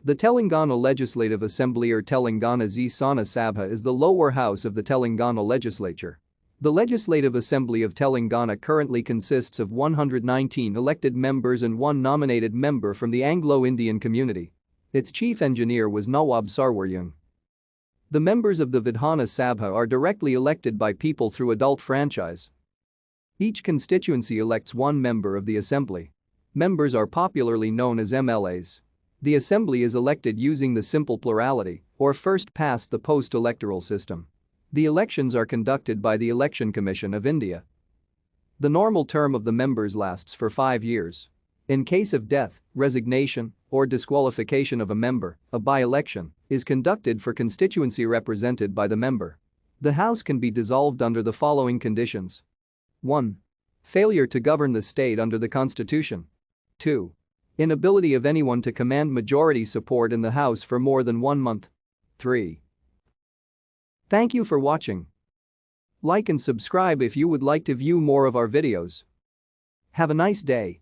The Telangana Legislative Assembly or Telangana Śāsana Sabha is the lower house of the Telangana Legislature. The Legislative Assembly of Telangana currently consists of 119 elected members and one nominated member from the Anglo-Indian community. Its chief engineer was Nawab Sarwar Jung. The members of the Vidhana Sabha are directly elected by people through adult franchise. Each constituency elects one member of the assembly. Members are popularly known as MLAs. The assembly is elected using the simple plurality or first past the post electoral system. The elections are conducted by the Election Commission of India. The normal term of the members lasts for 5 years. In case of death, resignation, or disqualification of a member, a by-election is conducted for constituency represented by the member. The House can be dissolved under the following conditions. 1. Failure to govern the state under the Constitution. 2. Inability of anyone to command majority support in the House for more than 1 month. 3. Thank you for watching. Like and subscribe if you would like to view more of our videos. Have a nice day.